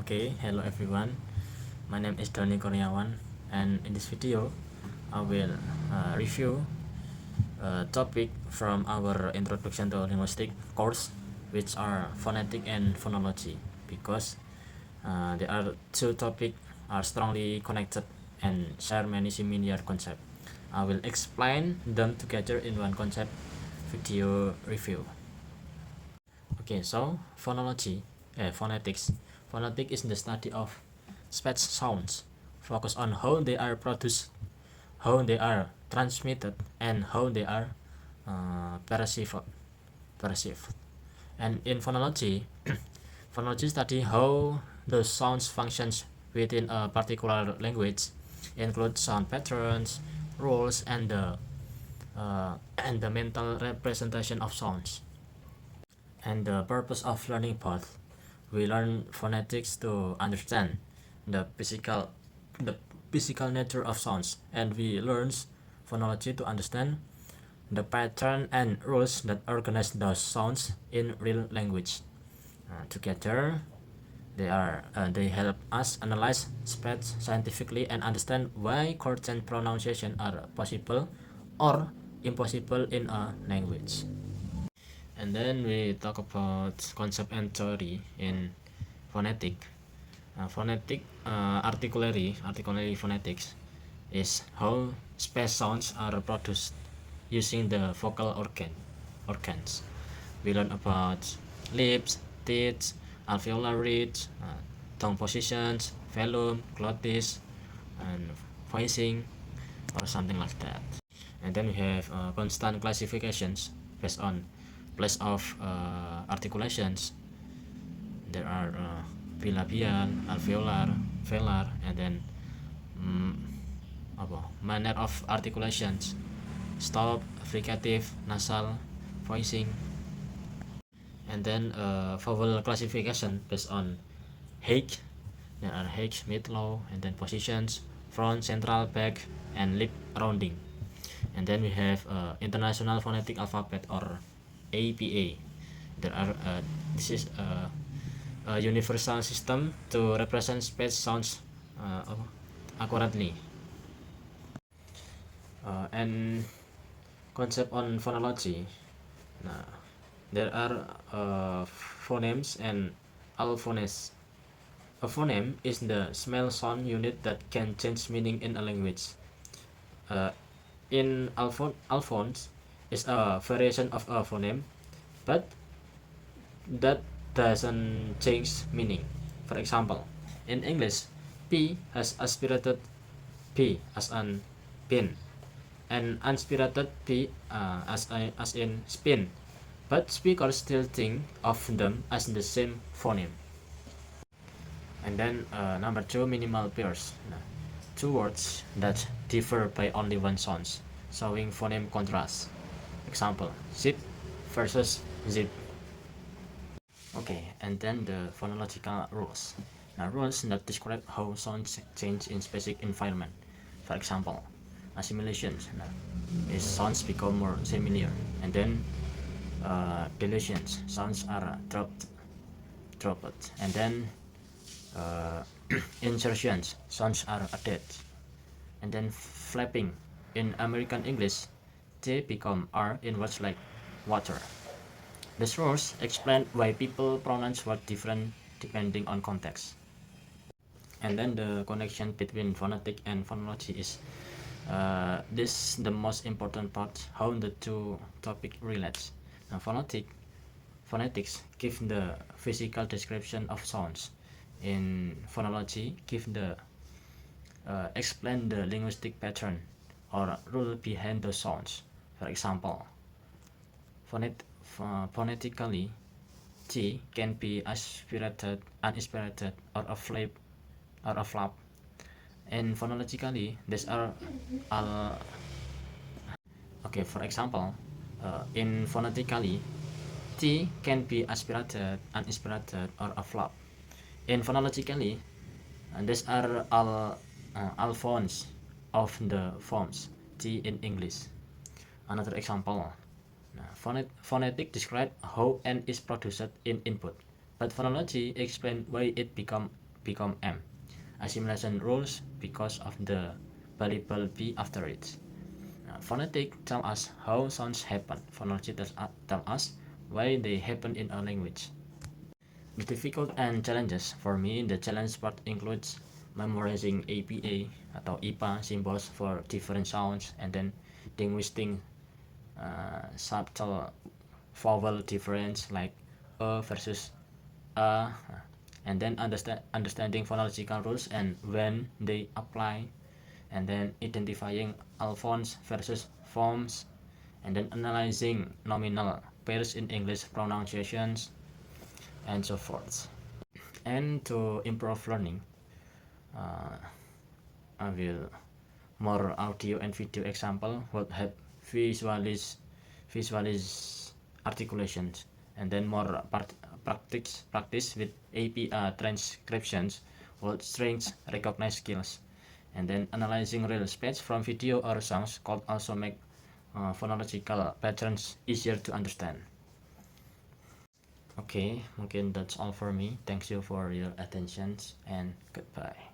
Okay, hello everyone. My name is Doni Kurniawan, and in this video, I will review a topic from our Introduction to Linguistics course, which are phonetic and phonology, because there are two topics are strongly connected and share many similar concepts. I will explain them together in one concept video review. Okay, so phonetics. Phonetic is the study of speech sounds, focus on how they are produced, how they are transmitted, and how they are perceived. And in phonology, phonology study how the sounds functions within a particular language, include sound patterns, rules, and the mental representation of sounds. And the purpose of learning both, we learn phonetics to understand the physical nature of sounds, and we learn phonology to understand the pattern and rules that organize those sounds in real language. Together, they help us analyze speech scientifically and understand why correct pronunciation are possible or impossible in a language. And then we talk about concept and theory in phonetic. Articulatory phonetics is how speech sounds are produced using the vocal organs. We learn about lips, teeth, alveolar ridge, tongue positions, velum, glottis, and voicing, or something like that. And then we have constant classifications based on place of articulations. There are bilabial, alveolar, velar, and then manner of articulations: stop, fricative, nasal, voicing. And then vowel classification based on H. There are H, mid, low, and then positions: front, central, back, and lip rounding. And then we have International Phonetic Alphabet, or APA. This is a universal system to represent speech sounds accurately. And concept on phonology. There are phonemes and allophones. A phoneme is the small sound unit that can change meaning in a language. In allophones is a variation of a phoneme, but that doesn't change meaning. For example, in English, P has aspirated P as an pin, and unspirated P as in spin, but speakers still think of them as the same phoneme. And then number two, minimal pairs. Two words that differ by only one sound, showing phoneme contrast. Example: zip versus zip. Okay, and then the phonological rules. Rules that describe how sounds change in specific environment. For example, assimilation. Is sounds become more similar, and then deletions, sounds are dropped, and then insertions, sounds are added, and then flapping. In American English, T become R in words like water. These rules explain why people pronounce words different depending on context. And then the connection between phonetic and phonology is this the most important part, how the two topic relates. Now, phonetics give the physical description of sounds. In phonology, give the explain the linguistic pattern or rule behind the sounds. For example, phonetically, T can be aspirated, unaspirated, or a flap. And phonologically, these are all. Okay, for example, in phonetically, T can be aspirated, unaspirated, or a flap. In phonologically, these are all allophones of the forms T in English. Another example, phonetic describe how N is produced in input, but phonology explain why it become become M. Assimilation rules because of the valuable P after it. Phonetic tell us how sounds happen. Phonology tell us why they happen in a language. The difficult and challenges for me, the challenge part includes memorizing APA atau IPA symbols for different sounds and then distinguishing subtle vowel difference like versus a, and then understanding phonological rules and when they apply, and then identifying alphons versus forms, and then analyzing nominal pairs in English pronunciations, and so forth. And to improve learning, I will more audio and video example would have visualize articulations, and then more practice with API transcriptions would strengthen recognize skills, and then analyzing real speech from video or songs could also make phonological patterns easier to understand. Okay, mungkin that's all for me. Thanks you for your attention and goodbye.